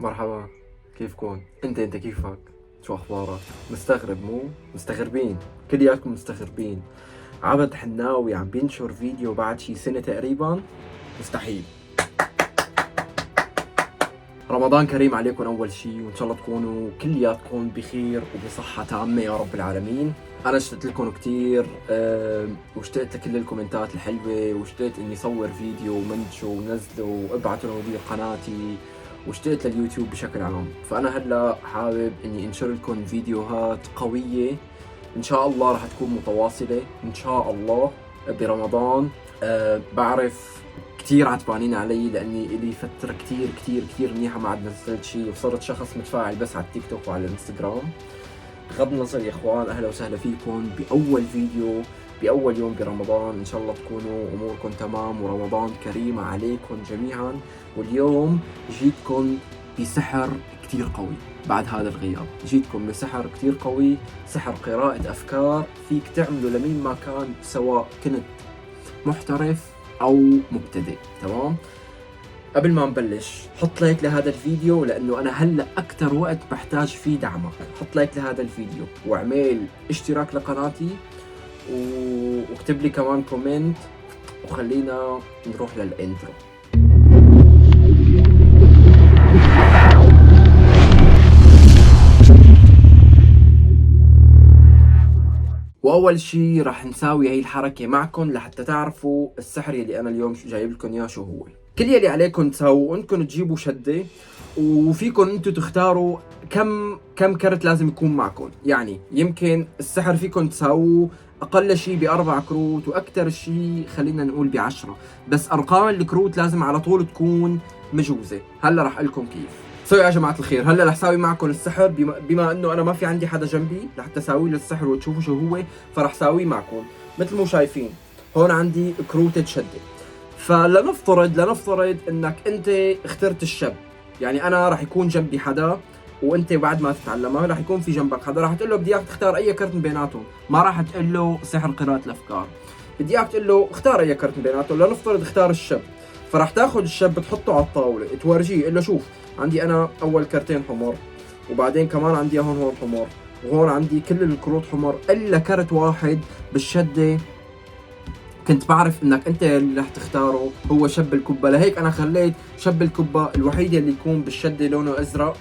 مرحبا، كيفكن؟ انت كيفك؟ شو اخبارك؟ مستغرب مو؟ مستغربين، كلياتكم مستغربين. عبد حناوي عم بينشر فيديو بعد شي سنة تقريبا؟ مستحيل. رمضان كريم عليكم اول شي، وان شاء الله تكونوا كلياتكم بخير وبصحة تامة يا رب العالمين. انا اشتقت لكم كثير واشتقت لكل الكومنتات الحلوة، واشتقت اني صور فيديو ومنتجه ونزله وابعته لمدير قناتي، واشتقت لليوتيوب بشكل عام. فانا هلا حابب اني انشر لكم فيديوهات قوية ان شاء الله راح تكون متواصلة ان شاء الله برمضان. بعرف كتير عتبانين علي لاني الي فترة كتير منيحة ما عاد نزلت شيء، وصرت شخص متفاعل بس على التيك توك وعلى الانستغرام. بغض النظر يا اخوان، اهلا وسهلا فيكم باول فيديو باول يوم برمضان. ان شاء الله تكونوا اموركم تمام ورمضان كريم عليكم جميعا. واليوم جيتكم بسحر كتير قوي. بعد هذا الغياب جيتكم بسحر كتير قوي، سحر قراءة افكار فيك تعمله لمين ما كان، سواء كنت محترف او مبتدئ. تمام؟ قبل ما نبلش حط لايك لهذا الفيديو، لانه انا هلا اكثر وقت بحتاج فيه دعمك. حط لايك لهذا الفيديو واعمل اشتراك لقناتي واكتب لي كمان كومنت، وخلينا نروح للانترو. واول شي راح نساوي هي الحركة معكم لحتى تعرفوا السحر يلي انا اليوم جايب لكم اياه شو هو. كل يلي عليكم تسووا انكم تجيبوا شدة، وفيكم انتم تختاروا كم كرت لازم يكون معكم. يعني يمكن السحر فيكم تساووا اقل شيء ب4 كروت، واكثر شيء خلينا نقول ب10، بس ارقام الكروت لازم على طول تكون مجوزة. هلا راح لكم كيف. يا جماعة الخير، هلا رح ساوي معكم السحر بما انه انا ما في عندي حدا جنبي لحتى اساوي له السحر وتشوفوا شو هو، فرح ساويه معكم. مثل ما شايفين هون عندي كروت شدة. لنفترض انك انت اخترت الشب، يعني انا راح يكون جنبي حدا وانت بعد ما تتعلمها راح يكون في جنبك حدا، راح تقول له بدي اياك تختار اي كرت من بيناتهم. ما راح تقول له سحر قراءة الافكار، بدي اياك تقول له اختار اي كرت من بيناتهم. لنفترض اختار الشب، فراح تاخذ الشب تحطه على الطاولة، تورجيه تقول له شوف عندي انا اول كرتين حمر، وبعدين كمان عندي هون حمر، وهون عندي كل الكروت حمر الا كرت واحد بالشدة كنت بعرف انك انت اللي رح تختاره، هو شب الكبة. لهيك انا خليت شب الكبة الوحيد اللي يكون بالشدة لونه ازرق،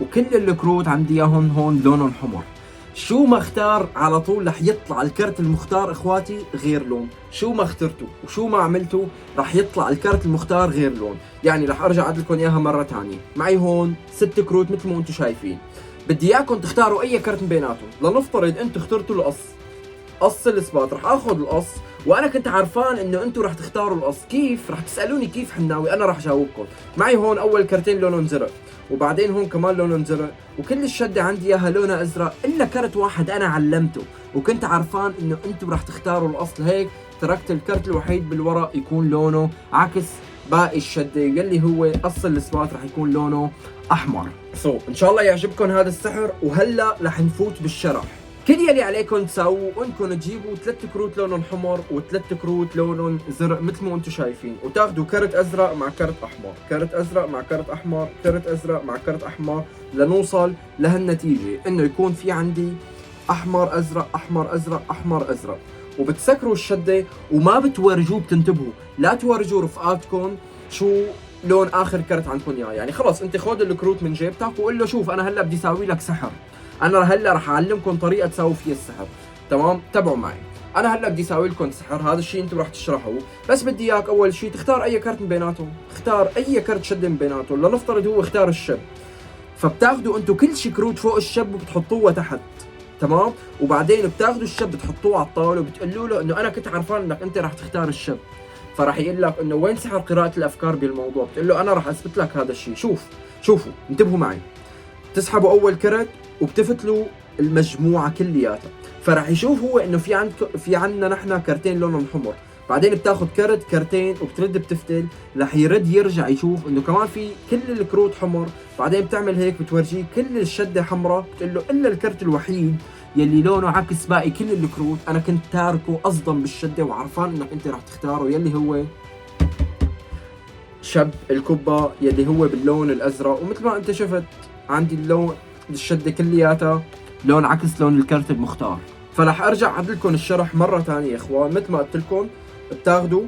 وكل الكروت عندي اياهم هون لونهم حمر. شو ما اختار على طول رح يطلع الكرت المختار اخواتي غير لون. شو ما اخترته وشو ما عملته رح يطلع الكرت المختار غير لون. يعني رح ارجع اعد لكم اياها مرة ثانية. معي هون 6 كروت مثل ما انتم شايفين، بدي اياكم تختاروا اي كرت من بيناتهم. لنفترض انتم اخترتوا القص، قص الاثبات، رح اخذ القص، وانا كنت عارفان انه انتم رح تختاروا القص. كيف؟ رح تسالوني كيف حناوي، انا رح جاوبكم. معي هون اول كرتين لونهم زرق، وبعدين هون كمان لونهم زرق، وكل الشده عندي اياها لونها ازرق الا كرت واحد انا علمته، وكنت عارفان انه انتم رح تختاروا القص. هيك تركت الكرت الوحيد بالورق يكون لونه عكس باقي الشده يلي هو قص الاثبات رح يكون لونه احمر. ان شاء الله يعجبكم هذا السحر، وهلا رح نفوت بالشرح. كل يلي عليكم تساووا انكم تجيبوا 3 كروت لونهم حمر و3 كروت لونهم زرق مثل ما انتم شايفين، وتاخذوا كرت ازرق مع كرت احمر، كرت ازرق مع كرت احمر، كرت ازرق مع كرت احمر، لنوصل لهالنتيجه انه يكون في عندي احمر ازرق احمر ازرق احمر ازرق. وبتسكروا الشده وما بتورجوه، بتنتبهوا لا تورجوا رفقاتكم شو لون اخر كرت عندكم اياه. يعني خلص انت خذ الكروت من جيبتك وقول له شوف انا هلا بدي اساوي لك سحر، انا هلا رح اعلمكم طريقه تساووا فيها السحر. تمام؟ تابعوا معي. انا هلا بدي اساوي لكم سحر، هذا الشيء انتم رح تشرحوه، بس بدي اياك اول شيء تختار اي كرت من بيناتهم. اختار اي كرت شده من بيناتهم. لنفترض هو اختار الشب، فبتاخذوا انتم كل شيء كروت فوق الشب وبتحطوه تحت. تمام؟ وبعدين بتاخذوا الشب بتحطوه على الطاوله وبتقولوا له انه انا كنت عارفان انك انت رح تختار الشب، فراح يقول لك انه وين سحر قراءه الافكار بالموضوع. بتقول له انا رح اثبت لك هذا الشيء. شوفوا انتبهوا معي. تسحبوا اول كرت وبتفتلوا المجموعه كلياتها، فراح يشوف هو انه في عندنا نحن كرتين لونهم حمر. بعدين بتاخذ كرتين وبترد بتفتل، رح يرجع يشوف انه كمان في كل الكروت حمر. بعدين بتعمل هيك بتورجيه كل الشده حمراء، بتقول له الا الكرت الوحيد يلي لونه عكس باقي كل الكروت انا كنت تاركه اصلا بالشده وعرفان انك انت رح تختاره، يلي هو شب الكبة يلي هو باللون الازرق، ومثل ما انت شفت عندي اللون الشدة كلياتها لون عكس لون الكرت المختار. فراح ارجع اعد لكم الشرح مرة ثانية يا اخوان. مثل ما قلت لكم بتاخذوا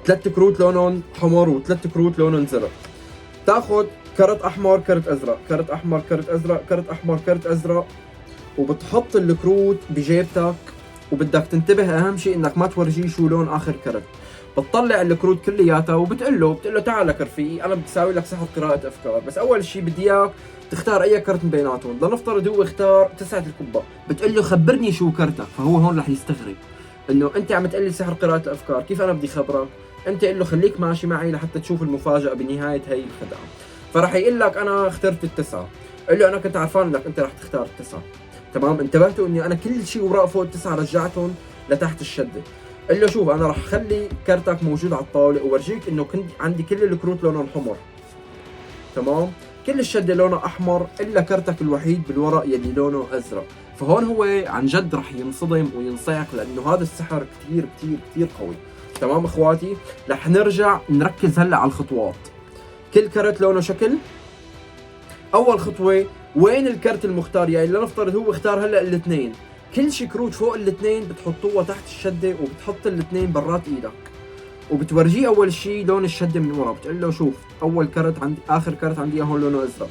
3 كروت لونهم حمر و3 كروت لونهم زرق، تاخذ كرت احمر كرت ازرق، كرت احمر كرت ازرق، كرت احمر كرت ازرق، وبتحط الكروت بجيبتك، وبدك تنتبه اهم شيء انك ما تورجيه شو لون اخر كرت. بتطلع الكروت كلياتها وبتقول له تعال لك رفيقي انا بدي اسوي لك سحر قراءة افكار، بس اول شيء بدي اياك تختار اي كرت من بيناتهم. لنفترض هو اختار 9 الكبة، بتقول له خبرني شو كرتك، فهو هون رح يستغرب انه انت عم تقول لي سحر قراءة الافكار، كيف انا بدي خبرك؟ انت قل له خليك ماشي معي لحتى تشوف المفاجأة بنهاية هي الخدعة. فراح يقول لك انا اخترت التسعة، قل له انا كنت عارفان انك انت رح تختار التسعة. تمام، انتبهتوا اني انا كل شيء وراء فوق التسعة رجعتهم لتحت الشدة. قل له شوف انا رح اخلي كرتك موجود على الطاولة وورجيك انه كنت عندي كل الكروت لونهم حمر. تمام، كل الشدة لونها احمر الا كرتك الوحيد بالورق يلي لونه ازرق. فهون هو عن جد رح ينصدم وينصعق لانه هذا السحر كثير كثير كثير قوي. تمام اخواتي، رح نرجع نركز هلا على الخطوات. كل كرت لونه شكل. اول خطوه وين الكرت المختار؟ يعني لنفترض هو اختار هلا الاثنين، كل شي كروت فوق الاثنين بتحطوها تحت الشده وبتحط الاثنين برات ايدك، وبتورجيه اول شي لون الشده من ورا. بتقول له شوف اول كرت عندي، اخر كرت عندي هون لونه ازرق،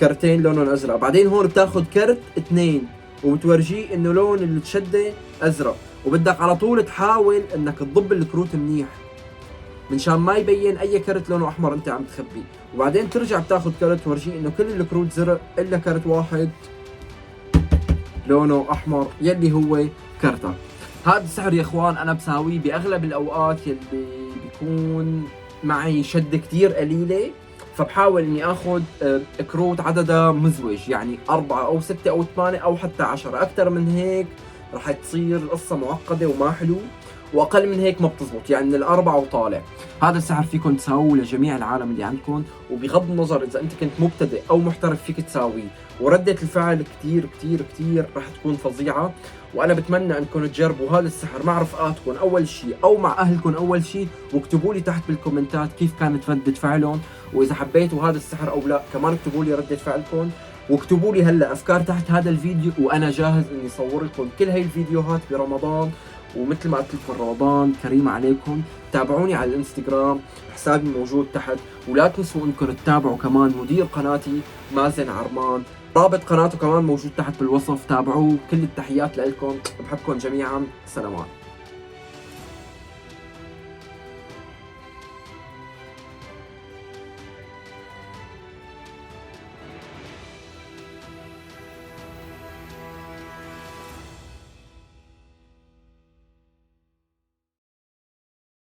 كرتين لونهم ازرق. بعدين هون بتاخذ كرت اثنين وبتورجيه انه لون الشده ازرق، وبدك على طول تحاول انك تضب الكروت منيح منشان ما يبين اي كرت لونه احمر انت عم تخبيه. وبعدين ترجع بتاخذ كرت تورجيه انه كل الكروت زرق الا كرت واحد لونه احمر يلي هو كرتك. هذا السحر يا اخوان انا بساويه باغلب الاوقات يلي بيكون معي شده كثير قليله، فبحاول اني اخذ كروت عددها مزوج، يعني 4 أو 6 أو 8 أو حتى 10. اكثر من هيك رح تصير القصه معقده وما حلو، واقل من هيك ما بتزبط، يعني من الاربعه وطالع. هذا السحر فيكم تساووه لجميع العالم اللي عندكم، وبغض النظر اذا انت كنت مبتدئ او محترف فيك تساويه، وردة الفعل كثير كثير كثير رح تكون فظيعه. وانا بتمنى انكم تجربوا هذا السحر مع رفقاتكم اول شيء او مع اهلكم اول شيء، واكتبوا لي تحت بالكومنتات كيف كانت ردة فعلهم، واذا حبيتوا هذا السحر او لا كمان اكتبوا لي ردة فعلكم. واكتبوا لي هلا افكار تحت هذا الفيديو، وانا جاهز اني اصور لكم كل هاي الفيديوهات برمضان. ومثل ما قلت لكم رمضان كريم عليكم. تابعوني على الانستغرام، حسابي موجود تحت، ولا تنسوا انكم تتابعوا كمان مدير قناتي مازن عرمان، رابط قناته كمان موجود تحت بالوصف. تابعوه، كل التحيات لكم، بحبكم جميعا، سلامات.